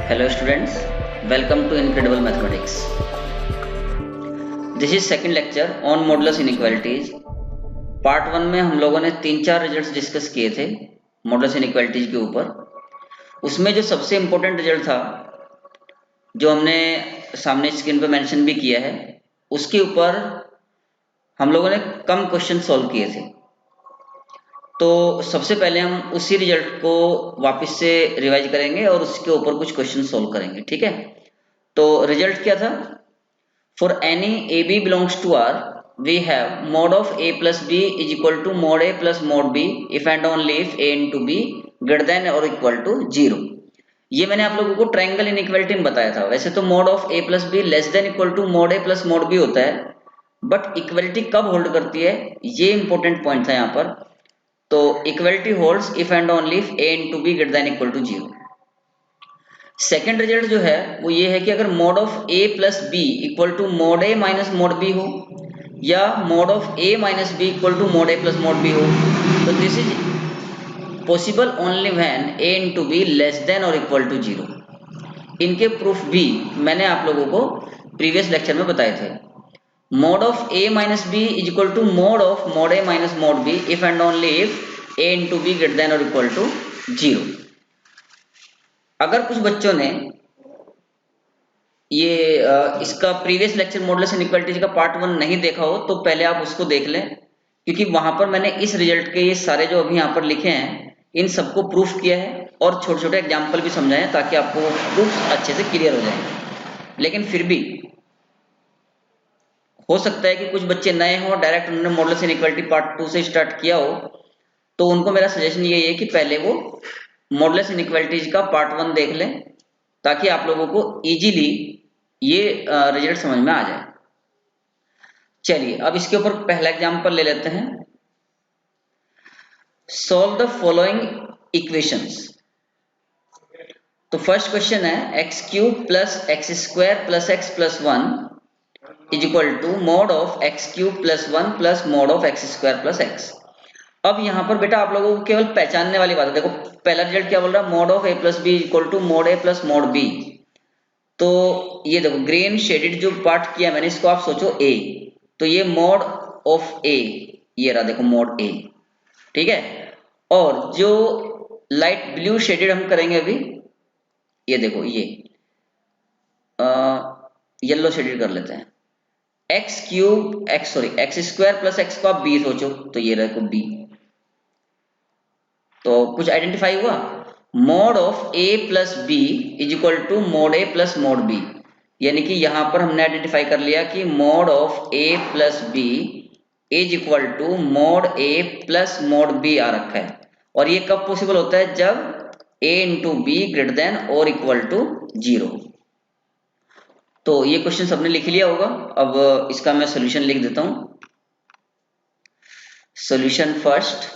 Hello students, welcome to Incredible Mathematics. This is second lecture on modulus inequalities. Part 1 में हम लोगों ने 3-4 results discuss किए थे मॉडुलस इनइक्वालिटीज के ऊपर। उसमें जो सबसे इम्पोर्टेंट रिजल्ट था जो हमने सामने स्क्रीन पर मेंशन भी किया है, उसके ऊपर हम लोगों ने कम क्वेश्चन सॉल्व किए थे। तो सबसे पहले हम उसी रिजल्ट को वापस से रिवाइज करेंगे और उसके ऊपर कुछ क्वेश्चन सॉल्व करेंगे, ठीक है। तो रिजल्ट क्या था? For any AB belongs to R, we have mod of A plus B is equal to mod A plus mod B if and only if A into B greater than or equal to 0। ये मैंने आप लोगों को triangle inequality में बताया था। वैसे तो mod of A plus B less than equal to mod A plus mod B होता है, बट इक्वलिटी कब होल्ड करती है ये इंपॉर्टेंट पॉइंट था यहाँ पर। तो equality holds if and only if A into B greater than equal to 0। Second result जो है वो ये है कि अगर mod of A plus B equal to mod A minus mod B हो या mod of A minus B equal to mod A plus mod B हो, तो this is possible only when A into B less than और equal to 0। इनके proof भी मैंने आप लोगों को प्रीवियस लेक्चर में बताए थे। Mod of A minus B is equal to mod of mod A minus mod B if and only if A into B greater than और इक्वल टू 0। अगर कुछ बच्चों ने ये इसका प्रीवियस लेक्चर मॉडुलस इनइक्वालिटीज का पार्ट 1 नहीं देखा हो तो पहले आप उसको देख लें, क्योंकि वहां पर मैंने इस रिजल्ट के ये सारे जो अभी यहाँ पर लिखे हैं इन सबको प्रूफ किया है और छोटे छोटे एग्जाम्पल भी समझाए हैं ताकि आपको प्रूफ अच्छे से क्लियर हो जाए। लेकिन फिर भी हो सकता है कि कुछ बच्चे नए हों, डायरेक्ट उन्होंने मॉडुलस इनइक्वालिटी पार्ट 2 से स्टार्ट किया हो, तो उनको मेरा सजेशन यही है कि पहले वो मॉडुलस इनइक्वालिटीज का पार्ट 1 देख लें ताकि आप लोगों को इजीली ये रिजल्ट समझ में आ जाए। चलिए अब इसके ऊपर पहला एग्जांपल ले लेते हैं। Solve the following equations. तो फर्स्ट क्वेश्चन है X cube plus X square plus x plus 1 is equal to mod of X cube plus 1 plus mod of x square plus X. अब यहाँ पर बेटा आप लोगों को केवल पहचानने वाली बात है। देखो पहला रिजल्ट क्या बोल रहा है, mod of A plus B equal to mod A plus mod B. तो ये देखो ग्रीन शेडेड जो पार्ट किया मैंने इसको आप सोचो ए, तो ये मोड ऑफ ए, ये रहा देखो मोड ए, ठीक है। और जो लाइट ब्लू शेडेड हम करेंगे अभी, ये देखो ये येलो शेडेड कर लेते हैं। X cube x square plus x को आप बी सोचो, तो ये देखो बी। तो कुछ आइडेंटिफाई हुआ। Mod of A plus B is equal to mod A plus mod B, यानी कि यहां पर हमने आइडेंटिफाई कर लिया कि mod of A plus B is equal to mod A plus mod B आ रखा है। और ये कब पॉसिबल होता है, जब A into B greater than और इक्वल टू 0। तो ये क्वेश्चन सबने लिख लिया होगा। अब इसका मैं सोल्यूशन लिख देता हूं। Solution first,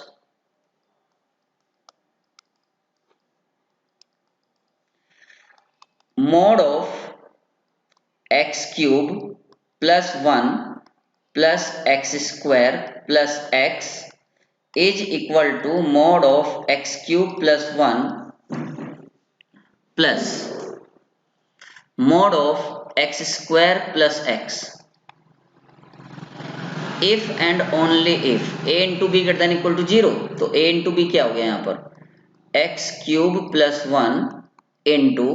mod of x cube plus 1 plus x square plus x is equal to mod of x cube plus 1 plus mod of x square plus x if and only if a into b greater than equal to 0। तो a into b क्या हो गया यहाँ पर, x cube plus 1 into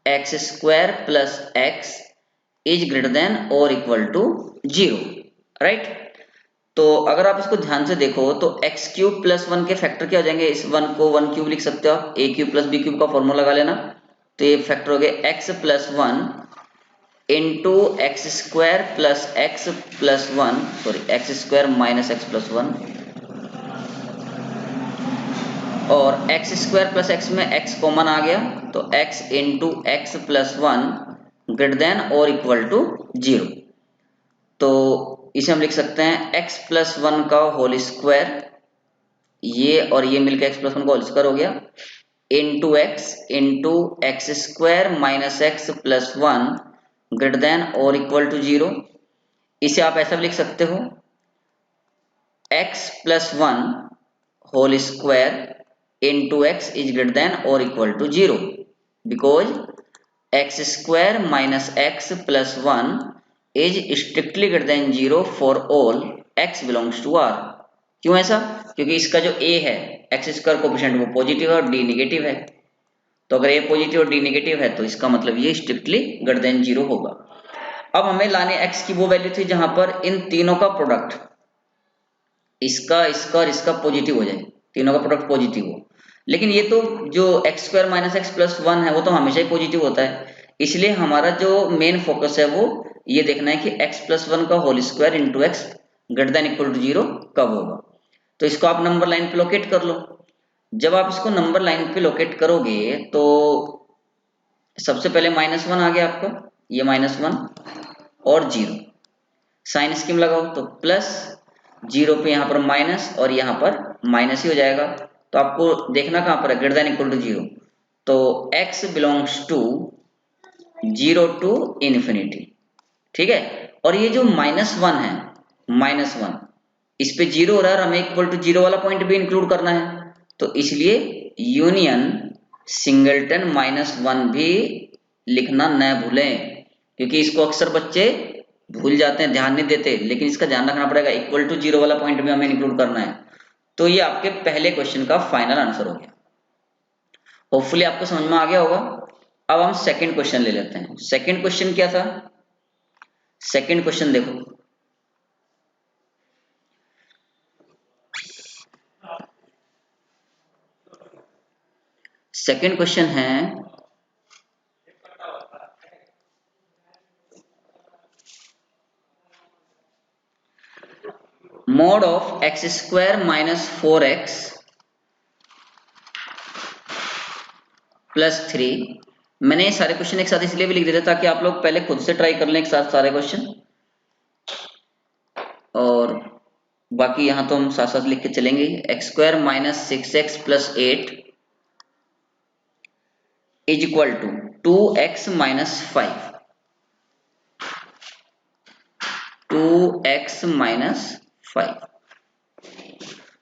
x square plus x is greater than और equal to 0, right. तो अगर आप इसको ध्यान से देखो तो एक्स क्यूब प्लस 1 के फैक्टर क्या हो जाएंगे, इस 1 को 1 क्यूब लिख सकते हो आप, ए क्यूब प्लस बी क्यूब का फॉर्मूला लगा लेना। तो ये फैक्टर हो गया x plus 1 into x square plus x plus 1, sorry x square minus x plus 1, और एक्स स्क्वायर प्लस एक्स में एक्स कॉमन आ गया, तो x into x plus 1 greater than और इक्वल टू 0। तो इसे हम लिख सकते हैं x प्लस 1 का होल स्क्वायर, ये और ये मिलकर x प्लस 1 का होल स्क्वायर हो गया, into x square minus x plus 1 greater than और इक्वल टू 0। इसे आप ऐसा भी लिख सकते हो x plus 1 whole square into x is greater than और equal to 0। Because x square minus x plus 1 is strictly greater than 0 for all x belongs to R. क्यों ऐसा? क्योंकि इसका जो a है एक्स स्क्वायर कोफिशिएंट वो positive है और d निगेटिव है, तो अगर a पॉजिटिव और d निगेटिव है तो इसका मतलब ये स्ट्रिक्टली ग्रेटर देन 0 होगा। अब हमें लाने x की वो वैल्यू थी जहां पर इन तीनों का प्रोडक्ट, इसका इसका और इसका पॉजिटिव हो जाए, तीनों का प्रोडक्ट पॉजिटिव हो। लेकिन ये तो जो x square minus x plus 1 है वो तो हमेशा ही पॉजिटिव होता है, इसलिए हमारा जो मेन फोकस है वो ये देखना है कि x प्लस 1 का whole square into X greater than equal to 0 कब होगा। तो इसको आप नंबर लाइन पे लोकेट कर लो। जब आप इसको नंबर लाइन पे लोकेट करोगे तो सबसे पहले -1 आ गया आपका, ये -1 और 0, साइन स्कीम लगाओ तो प्लस 0 पे यहाँ पर माइनस और यहाँ पर माइनस ही हो जाएगा। तो आपको देखना कहाँ पर है, ग्रेटर देन इक्वल टू 0, तो x belongs to 0 to infinity. ठीक है, और ये जो -1 है, -1 इस पे 0 हो रहा है और हमें इक्वल टू 0 वाला पॉइंट भी इंक्लूड करना है, तो इसलिए यूनियन सिंगलटन -1 भी लिखना न भूलें, क्योंकि इसको अक्सर बच्चे भूल जाते हैं, ध्यान नहीं देते, लेकिन इसका ध्यान रखना पड़ेगा, इक्वल टू 0 वाला पॉइंट भी हमें इंक्लूड करना है। तो ये आपके पहले क्वेश्चन का फाइनल आंसर हो गया। होपफुली आपको समझ में आ गया होगा। अब हम सेकंड क्वेश्चन ले लेते हैं। सेकंड क्वेश्चन क्या था? सेकंड क्वेश्चन देखो, सेकंड क्वेश्चन है mod of x square minus 4x plus 3। मैंने ये सारे क्वेश्चन एक साथ इसलिए भी लिख देता ताकि आप लोग पहले खुद से ट्राई कर लें एक साथ सारे क्वेश्चन, और बाकी यहां तो हम साथ साथ लिख के चलेंगे। X square minus 6x plus 8 is equal to 2x minus 5, 2x minus 5।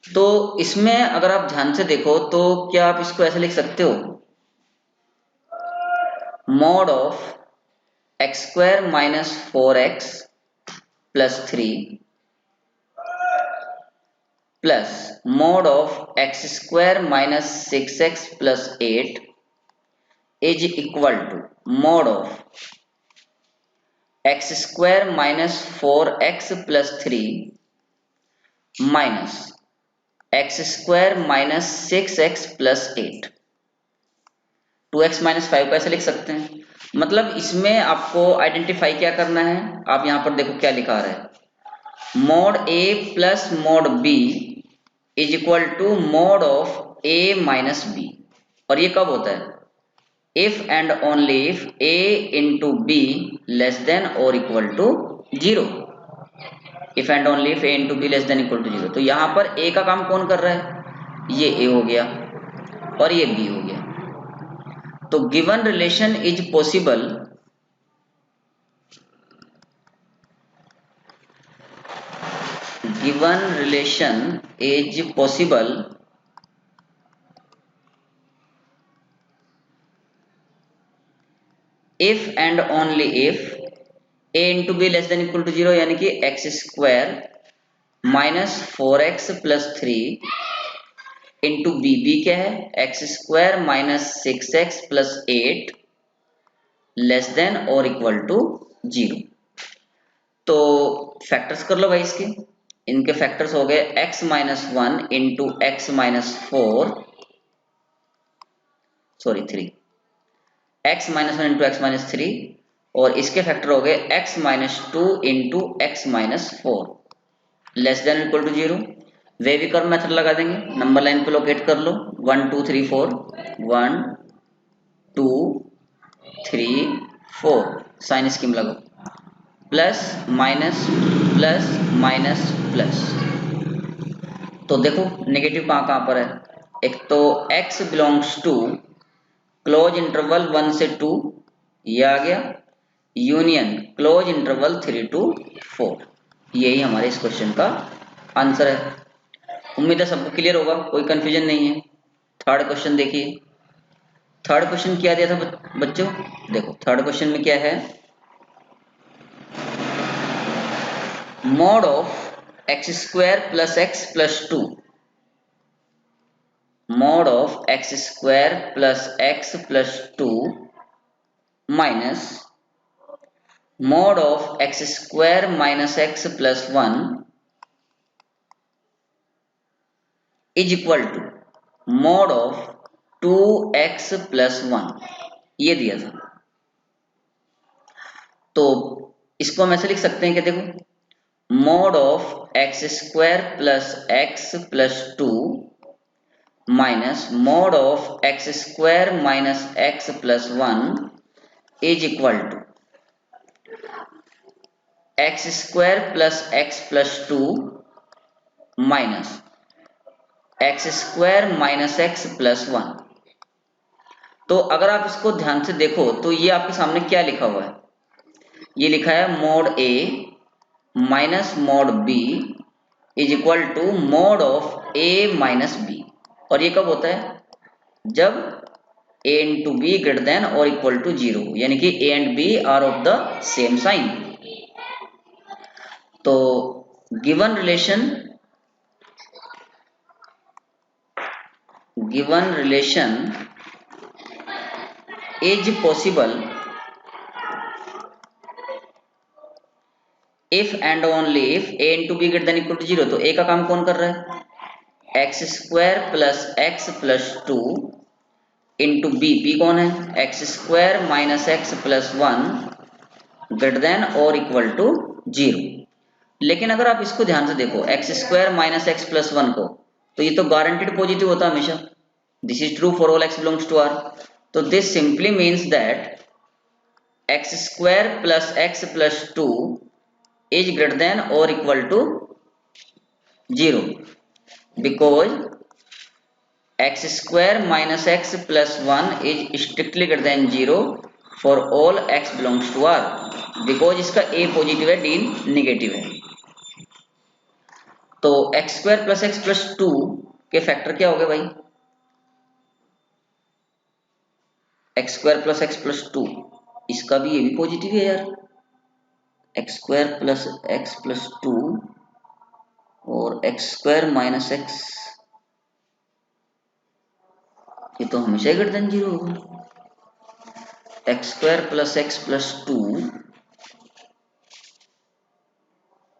तो इसमें अगर आप ध्यान से देखो तो क्या आप इसको ऐसे लिख सकते हो, mod of x square minus 4x plus 3 plus mod of x square minus 6x plus 8 is equal to mod of x square minus 4x plus 3 minus x square minus 6x plus 8। 2x minus 5 कैसे लिख सकते हैं? मतलब इसमें आपको identify क्या करना है, आप यहां पर देखो क्या लिखा रहा है, mod a plus mod b is equal to mod of a minus b। और ये कब होता है? If and only if a into b less than और equal to 0। If and only if a into b less than equal to 0। तो यहां पर a का काम कौन कर रहा है? ये a हो गया और ये b हो गया। तो given relation is possible, given relation is possible if and only if a into B less than equal to 0, यानी कि X square minus 4x plus 3 into B क्या है, x square minus 6x plus 8 less than और equal to 0। तो factors कर लो भाई इसके, इनके फैक्टर्स हो गए x minus 1 into x minus 4, sorry 3, x minus 1 into x minus 3, और इसके फैक्टर हो गए x minus 2 into x minus 4 less than equal to 0। Wavy curve method लगा देंगे, नंबर लाइन पे लोकेट कर लो, 1 2 3 4, 1 2 3 4, साइन स्कीम लगाओ, plus minus plus minus plus. तो देखो नेगेटिव कहाँ कहाँ पर है, एक तो x belongs to close interval 1 से 2 ये आ गया, यूनियन क्लोज इंटरवल 3 to 4। यही हमारे इस क्वेश्चन का आंसर है। उम्मीद है सबको क्लियर होगा, कोई कंफ्यूजन नहीं है। थर्ड क्वेश्चन देखिए, थर्ड क्वेश्चन क्या दिया था बच्चों? देखो थर्ड क्वेश्चन में क्या है, mod of x square plus x plus two, mod of x square plus x plus two minus mod of x square minus x plus one is equal to mod of two X plus one, ये दिया था। तो इसको हम ऐसे लिख सकते हैं कि देखो mod of x square plus x plus two minus mod of x square minus x plus one is equal to x square plus x plus two minus x square minus x plus one. तो अगर आप इसको ध्यान से देखो तो ये आपके सामने क्या लिखा हुआ है, ये लिखा है mod a minus mod b is equal to mod of A minus b. और ये कब होता है? जब a into B greater than और इक्वल टू जीरो, यानी कि a and b are of the same sign. तो given relation is possible if and only if a into B greater than equal to zero. तो a का काम कौन कर रहा है? X square plus x plus two into b कौन है? X square minus x plus one greater than और इक्वल टू जीरो। लेकिन अगर आप इसको ध्यान से देखो x square minus x plus one को, तो ये तो गारंटेड पॉजिटिव होता है हमेशा। This is true for all x belongs to r. तो this simply means that x square plus x plus two is greater than और equal to zero because x square minus x plus one is strictly greater than zero for all x belongs to R, because इसका a positive है D negative है। तो x square plus x plus two के factor क्या हो गए भाई? X square plus x plus two, इसका भी ये भी पॉजिटिव है यार। X square plus x plus two और एक्स स्क्वायर माइनस एक्स, ये तो हमेशा ही ग्रेटर देन जीरो होगा। X square plus x plus two,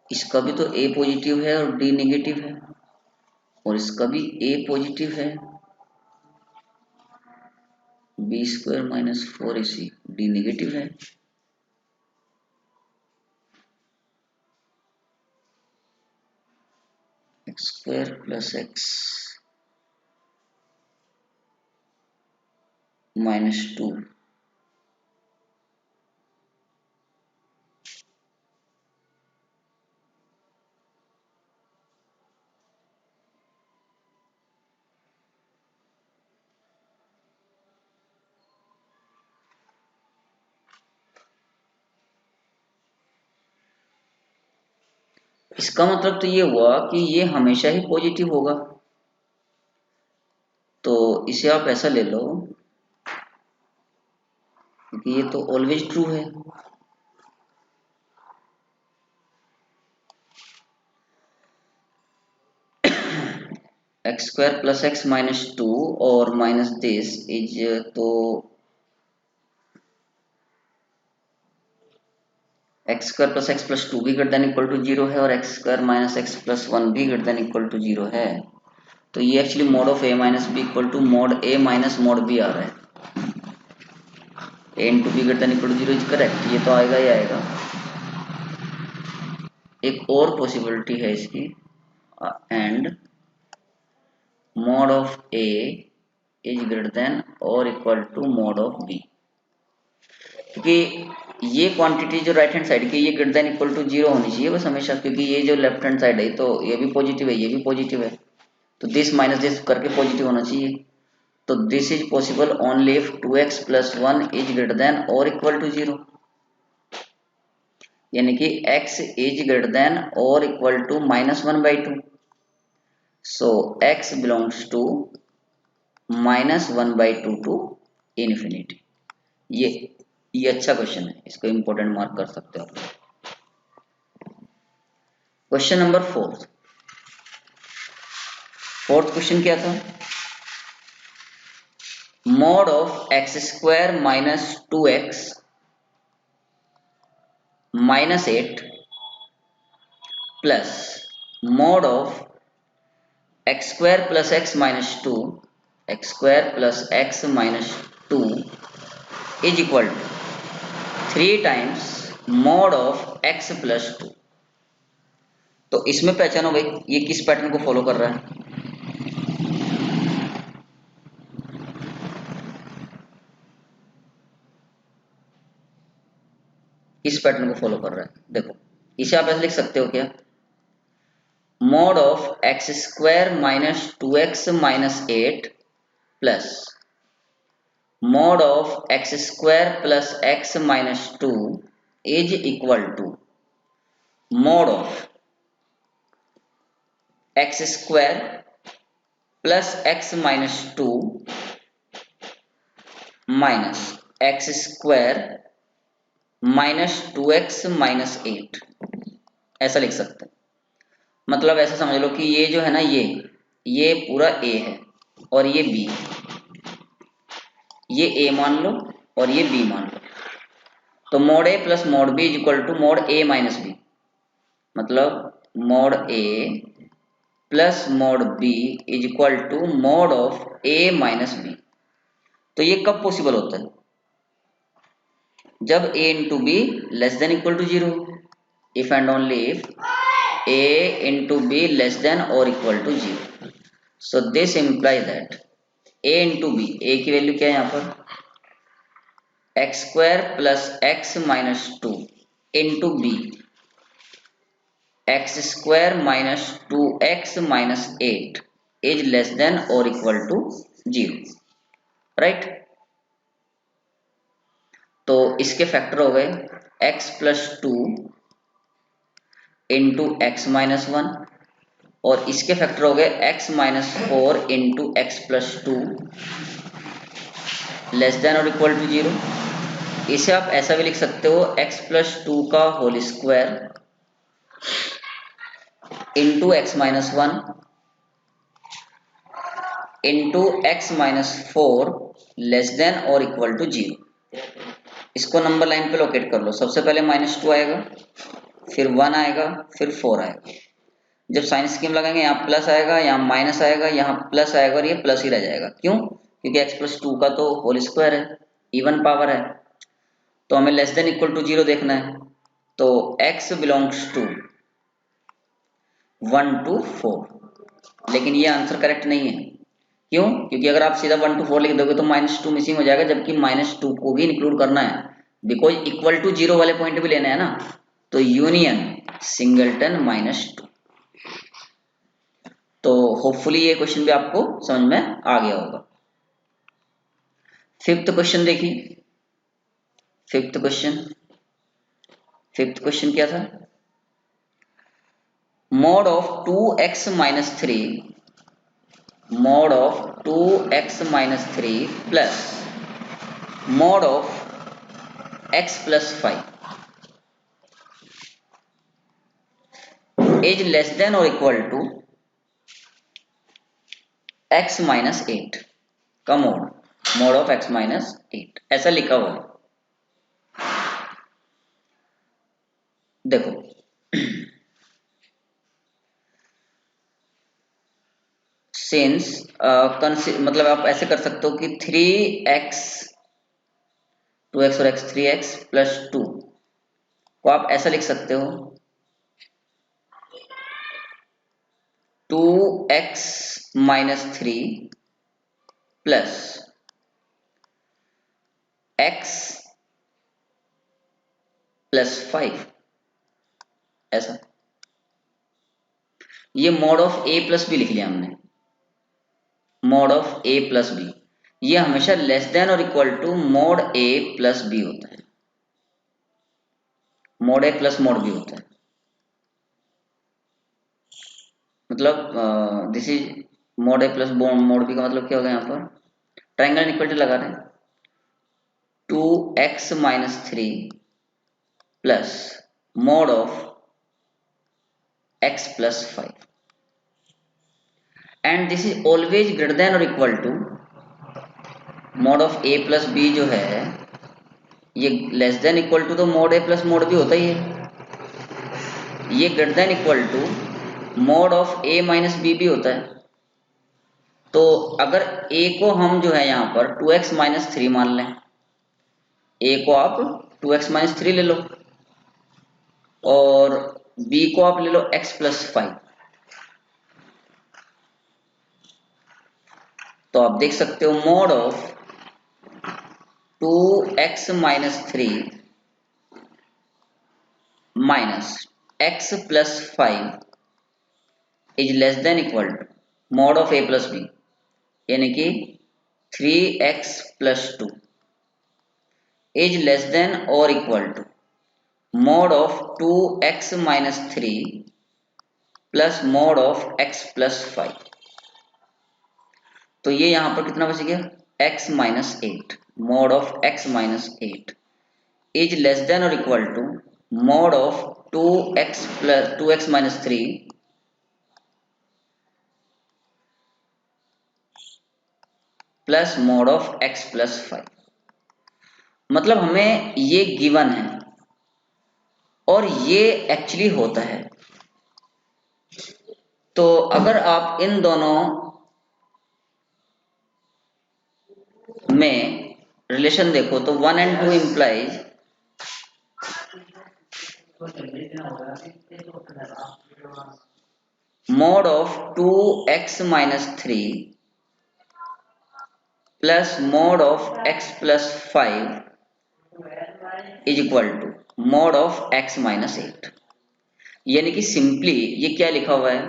इसका भी तो ए पॉजिटिव है और डी नेगेटिव है, और इसका भी ए पॉजिटिव है, b square minus four ac d negative है। X square plus x minus two, इसका मतलब तो ये हुआ कि ये हमेशा ही पॉजिटिव होगा। तो इसे आप ऐसा ले लो कि ये तो ऑलवेज ट्रू है। X square plus x minus two और माइनस दिस इज, तो x square plus x plus two भी greater than equal to zero है और x square minus x plus one भी greater than equal to zero है। तो ये actually mod of A minus B equal to mod a minus mod b आ रहा है। A into B greater than equal to zero is correct, ये तो आएगा ही आएगा। एक और पॉसिबिलिटी है इसकी, and mod of a is greater than और equal to mod of b, क्योंकि ये क्वांटिटी जो राइट हैंड साइड की ये greater than equal to zero होनी चाहिए बस हमेशा, क्योंकि ये जो लेफ्ट हैंड साइड है तो ये भी पॉजिटिव है ये भी पॉजिटिव है, तो दिस माइनस दिस करके पॉजिटिव होना चाहिए। तो this is possible only if 2x plus one is greater than और इक्वल टू जीरो, यानी कि x इज ग्रेटर देन और equal to minus one by two. So x belongs to minus one by two to infinity. ये अच्छा question है, इसको important mark कर सकते हो आप। क्वेश्चन नंबर फोर्थ क्वेश्चन क्या था? Mod of x square minus 2x minus 8 plus mod of x square plus x minus 2 x square plus x minus 2 is equal to 3 times mod of x plus 2। तो इसमें पहचानो भाई ये किस pattern को follow कर रहा है। किस पैटर्न को फॉलो कर रहा है? देखो इसे आप ऐसे लिख सकते हो क्या, mod of x square minus 2x minus 8 plus mod of x square plus x minus 2 is equal to mod of x square plus x minus 2 minus x square minus 2x minus 8, ऐसा लिख सकते हैं। मतलब ऐसा समझ लो कि ये जो है ना, ये पूरा a है और ये b, ये a मान लो और ये b मान लो। तो mod a plus mod b is equal to mod a minus b, मतलब mod a plus mod b is equal to mod of a minus b। तो ये कब पॉसिबल होता है? जब a into B less than equal to 0, if and only if a into B less than और equal to 0। So this imply that a into b, a की value क्या है यहाँ पर, x square plus x minus 2 into b x square minus 2x minus 8 is less than और equal to 0, right. तो इसके factor हो गए x plus 2 into x minus 1 और इसके फैक्टर हो गए x minus 4 into x plus 2 less than और इक्वल टू 0। इसे आप ऐसा भी लिख सकते हो x प्लस 2 का whole square into x minus 1 into x minus 4 less than और इक्वल टू 0। इसको नंबर लाइन पे लोकेट कर लो। सबसे पहले -2 आएगा, फिर 1 आएगा, फिर 4 आएगा। जब साइन स्कीम लगाएंगे यहाँ प्लस आएगा, यहाँ माइनस आएगा, यहाँ प्लस आएगा और ये प्लस ही रह जाएगा। क्यों? क्योंकि x प्लस 2 का तो होल स्क्वायर है, इवन पावर है, तो हमें लेस देन इक्वल टू 0 देखना है। तो x बिलोंग्स टू 1 to 4, लेकिन ये आंसर करेक्ट नहीं है। क्यों? क्योंकि अगर आप सीधा 1 to 4 लिख दोगे तो -2 मिसिंग हो जाएगा, जबकि -2 को भी इंक्लूड करना है, बिकॉज इक्वल टू 0 वाले पॉइंट भी लेना है ना। तो यूनियन सिंगलटन -2। तो होपफुली ये क्वेश्चन भी आपको समझ में आ गया होगा। फिफ्थ क्वेश्चन देखिए। फिफ्थ क्वेश्चन क्या था? Mod of 2x minus 3 mod of 2x minus 3 plus mod of x plus 5 is less than or equal to x minus 8 का mod of x minus 8 ऐसा लिखा हुआ है। देखो सिंस मतलब आप ऐसे कर सकते हो कि 3x 2x और x 3x प्लस 2 को आप ऐसा लिख सकते हो 2x minus 3 plus x plus 5, ऐसा। ये mod of a plus b लिख लिया हमने, mod of a plus b. ये हमेशा लेस देन और equal to mod a plus b होता है, mod a plus mod b होता है। मतलब this is mod a plus mod b का मतलब क्या होगा, यहाँ पर ट्रायंगल इक्वलिटी लगा रहे हैं। 2x minus 3 plus mod of x plus 5, and this is always greater than or equal to mod of a plus b जो है ये लेस देन इक्वल टू तो mod a plus mod b होता ही है, ये greater than equal to mod of a minus b भी होता है। तो अगर a को हम जो है यहाँ पर 2x माइनस 3 मान लें, a को आप 2x माइनस 3 ले लो और b को आप ले लो x प्लस 5, तो आप देख सकते हो mod of 2x minus 3 minus x plus 5 is less than equal to mod of a plus b, यानी कि 3x plus 2 is less than और equal to mod of 2x minus 3 plus mod of x plus 5। तो ये यहां पर कितना बच गया, x minus 8, mod of x minus 8 is less than और equal to mod of 2x minus 3 plus mod of x plus 5। मतलब हमें ये गिवन है और ये एक्चुअली होता है। तो अगर आप इन दोनों में रिलेशन देखो तो 1 and 2 implies mod of 2x minus 3 plus mod of x plus 5 is equal to mod of x minus 8। यानी कि सिंपली ये क्या लिखा हुआ है,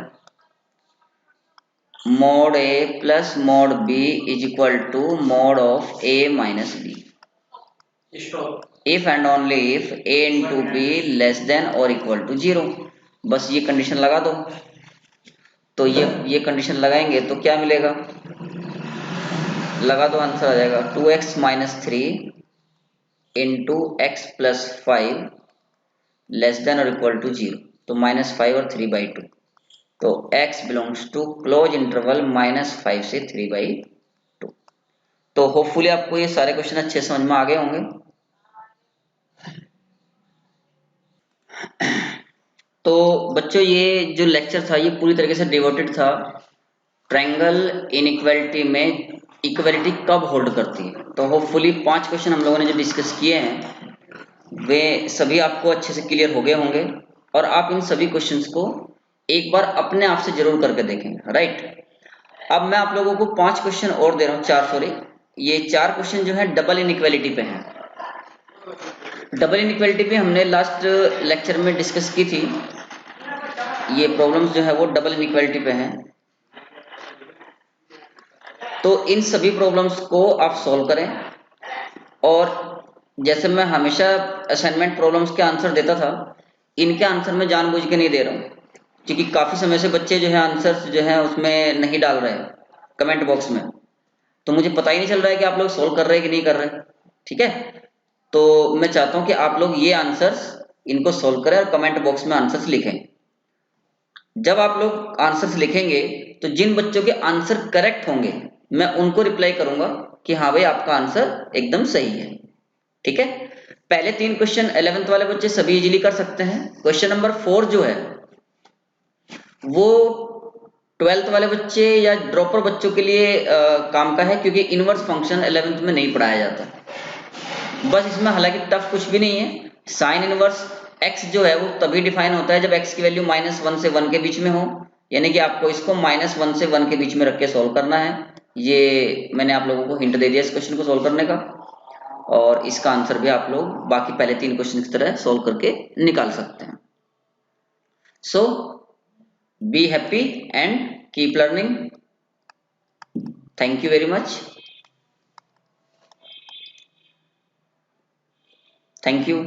mod a plus mod b is equal to mod of a minus b if and only if a into b less than or equal to 0। बस ये condition लगा दो, तो ये कंडीशन लगाएंगे तो क्या मिलेगा, लगा दो आंसर आ जाएगा 2x minus 3 into x plus 5 less than और इक्वल टू 0, तो माइनस 5 और 3/2, तो x belongs to close interval -5 से 3/2। तो होपफुली आपको ये सारे क्वेश्चन अच्छे समझ में आ गए होंगे। तो बच्चों ये जो लेक्चर था ये पूरी तरीके से डिवोटेड था ट्रायंगल इनइक्वालिटी में इक्वालिटी कब होल्ड करती है। तो होपफुली 5 क्वेश्चन हम लोगों ने जो डिस्कस किए हैं वे सभी आपको अच्छे से क्लियर हो गए होंगे और आप इन सभी क्वेश्चंस को एक बार अपने आप से जरूर करके देखेंगे, राइट। अब मैं आप लोगों को 5 क्वेश्चन और दे रहा हूँ, 4 सॉरी, ये 4 क्वेश्चन जो है डबल इनइक्वालिटी पे हैं। डबल इनइक्वालिटी पे हमने लास्ट लेक्चर में डिस्कस की थी, ये प्रॉब्लम्स जो है वो डबल इनइक्वालिटी पे हैं। तो इन सभी प्रॉब्लम्स को आप सॉल्व करें और जैसे मैं हमेशा असाइनमेंट प्रॉब्लम्स के आंसर देता था, इनके आंसर मैं जानबूझ के नहीं दे रहा हूँ क्योंकि काफ़ी समय से बच्चे जो है आंसर्स जो है उसमें नहीं डाल रहे हैं कमेंट बॉक्स में, तो मुझे पता ही नहीं चल रहा है कि आप लोग सॉल्व कर रहे हैं कि नहीं कर रहे, ठीक है। तो मैं चाहता हूँ कि आप लोग ये आंसर्स इनको सॉल्व करें और कमेंट बॉक्स में आंसर्स लिखें। जब आप लोग आंसर्स लिखेंगे तो जिन बच्चों के आंसर करेक्ट होंगे मैं उनको रिप्लाई करूंगा कि हाँ भाई आपका आंसर एकदम सही है, ठीक है। पहले 3 क्वेश्चन 11th वाले बच्चे सभी इजीली कर सकते हैं। क्वेश्चन नंबर 4 जो है वो 12th वाले बच्चे या ड्रॉपर बच्चों के लिए काम का है क्योंकि इनवर्स फंक्शन 11th में नहीं पढ़ाया जाता। बस इसमें हालांकि टफ कुछ भी नहीं है, साइन इनवर्स x जो है वो तभी डिफाइन होता है जब x की वैल्यू -1 से 1 के बीच में हो, यानी कि आपको इसको -1 से 1 के बीच में रख के सॉल्व करना है। ये मैंने आप लोगों को हिंट दे दिया इस क्वेश्चन को सॉल्व करने का, और इसका आंसर भी आप लोग बाकी पहले 3 क्वेश्चन की तरह सॉल्व करके निकाल सकते हैं। So be happy and keep learning. Thank you very much. Thank you.